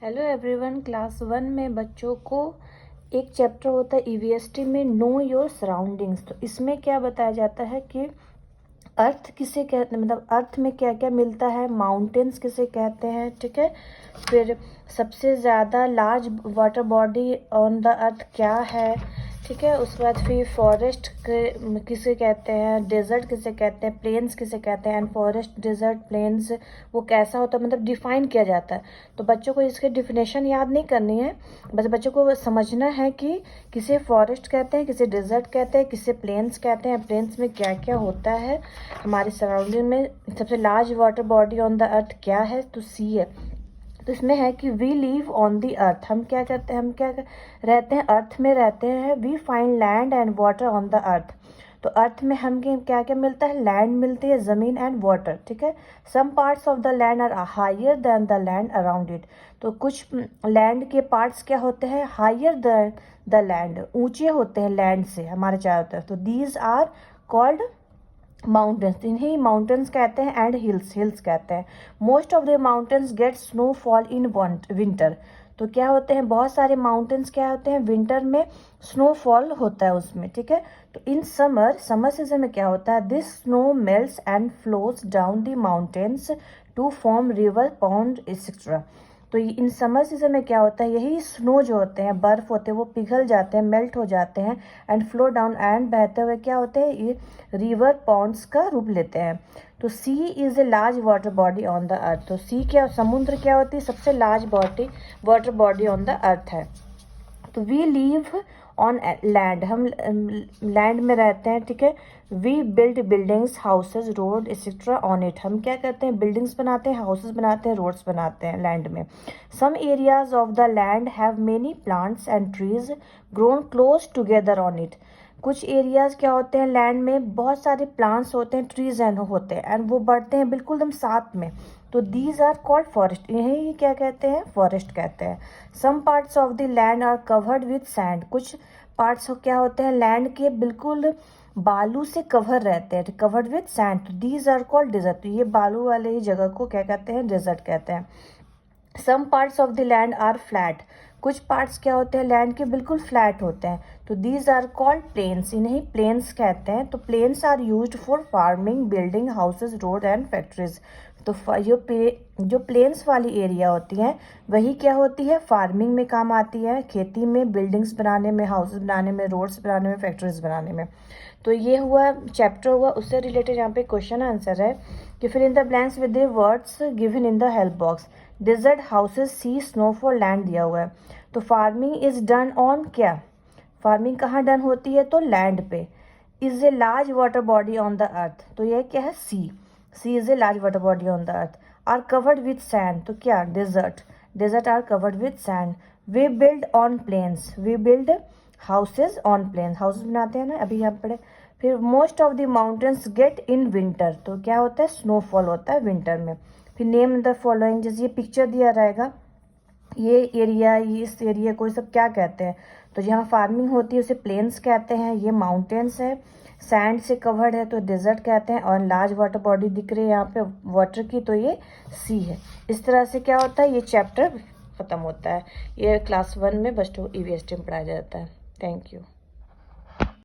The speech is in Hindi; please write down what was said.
हेलो एवरीवन, क्लास 1 में बच्चों को एक चैप्टर होता है ईवीएसटी में, नो योर सराउंडिंग्स। तो इसमें क्या बताया जाता है कि अर्थ किसे कहते हैं, मतलब अर्थ में क्या क्या मिलता है, माउंटेन्स किसे कहते हैं, ठीक है। फिर सबसे ज़्यादा large water body on the अर्थ क्या है, ठीक है। उसके बाद फिर फॉरेस्ट किसे कहते हैं, डेजर्ट किसे कहते हैं, प्लेन्स किसे कहते हैं, एंड फॉरेस्ट, डेजर्ट, प्लेन्स वो कैसा होता है, मतलब डिफाइन किया जाता है। तो बच्चों को इसके डिफिनेशन याद नहीं करनी है, बस बच्चों को समझना है कि किसे फॉरेस्ट कहते हैं, किसे डेजर्ट कहते हैं, किसे प्लेन्स कहते हैं, प्लेन्स में क्या क्या होता है हमारे सराउंडिंग में। सबसे large water body on the अर्थ क्या है, तो सी है। तो इसमें है कि वी लिव ऑन दी अर्थ, हम क्या करते हैं, हम क्या रहते हैं, अर्थ में रहते हैं। We find land and water on the earth. तो अर्थ में हम क्या क्या मिलता है, लैंड मिलती है, ज़मीन एंड वाटर, ठीक है। Some parts of the land are higher than the land around it. तो कुछ लैंड के पार्ट्स क्या होते हैं, हायर देन द लैंड, ऊंचे होते हैं लैंड से हमारे चारों तरफ। तो दीज आर कॉल्ड माउंटेन्स, इन्हें माउंटेन्स कहते हैं, एंड हिल्स, हिल्स कहते हैं। Most of the mountains get snowfall in winter. तो क्या होते हैं, बहुत सारे माउंटेन्स क्या होते हैं, विंटर में स्नोफॉल होता है उसमें, ठीक है। तो इन समर, समर सीजन में क्या होता है, this snow melts and flows down the mountains to form river, pond etcetera. तो इन समर सीजन में क्या होता है, यही स्नो जो होते हैं, बर्फ होते हैं, वो पिघल जाते हैं, मेल्ट हो जाते हैं, एंड फ्लो डाउन, एंड बहते हुए क्या होते हैं, ये रिवर, पॉन्ड्स का रूप लेते हैं। तो sea is a large water body on the earth. तो सी क्या, समुद्र क्या होती है, सबसे large body water body on the earth है। तो वी लिव ऑन लैंड, हम लैंड में रहते हैं, ठीक है। We build buildings, houses, road etcetera on it. हम क्या करते हैं, बिल्डिंग्स बनाते हैं, हाउसेज बनाते हैं, रोड्स बनाते हैं लैंड में। Some areas of the land have many plants and trees grown close together on it. कुछ एरियाज क्या होते हैं, लैंड में बहुत सारे प्लांट्स होते हैं, ट्रीज एंड होते हैं, एंड वो बढ़ते हैं बिल्कुल एकदम साथ में। तो दीज आर कॉल्ड फॉरेस्ट, इन्हें क्या कहते हैं, फॉरेस्ट कहते हैं। Some parts of the land are covered with sand. कुछ पार्ट्स क्या होते हैं, लैंड के बिल्कुल बालू से कवर रहते हैं, कवर्ड विथ सैंड। तो दीज आर कॉल्ड डेजर्ट। तो ये बालू वाले ही जगह को क्या कहते हैं, डेजर्ट कहते हैं। Some parts of the land are flat. कुछ पार्ट्स क्या होते हैं, लैंड के बिल्कुल फ्लैट होते हैं। तो दीज आर कॉल्ड प्लेन्स, इन्हें प्लेन्स कहते हैं। तो plains are used for farming, building, houses, road and factories. तो जो प्लेन्स वाली एरिया होती है वही क्या होती है, फार्मिंग में काम आती है, खेती में, बिल्डिंग्स बनाने में, हाउसेज बनाने में, रोड्स बनाने में, फैक्ट्रीज बनाने में। तो ये हुआ चैप्टर हुआ, उससे रिलेटेड यहाँ पे क्वेश्चन आंसर है कि fill in the blanks with the words given in the help box. Desert, houses, sea, snowfall, land दिया हुआ है। तो फार्मिंग इज डन ऑन क्या, फार्मिंग कहाँ डन होती है, तो लैंड पे। Is a large water body on the earth, तो ये क्या है, sea. Sea is a large water body on the earth. Are covered with sand, तो क्या, desert, desert are covered with sand. We build on plains, we build houses on plains, houses बनाते हैं ना, अभी यहाँ पढ़े। फिर most of the mountains get in winter, तो क्या होता है, स्नोफॉल होता है विंटर में। फिर नेम द फॉलोइंग, जैसे ये पिक्चर दिया रहेगा, ये एरिया, ये इस एरिया को सब क्या कहते हैं, तो जहाँ फार्मिंग होती है उसे प्लेन्स कहते हैं। ये माउंटेन्स है, सैंड से कवर्ड है तो डेजर्ट कहते हैं, और लार्ज वाटर बॉडी दिख रही है यहाँ पे वाटर की, तो ये सी है। इस तरह से क्या होता है, ये चैप्टर खत्म होता है। ये क्लास 1 में बच्चों को ईवीएसटी में पढ़ाया जाता है। Thank you.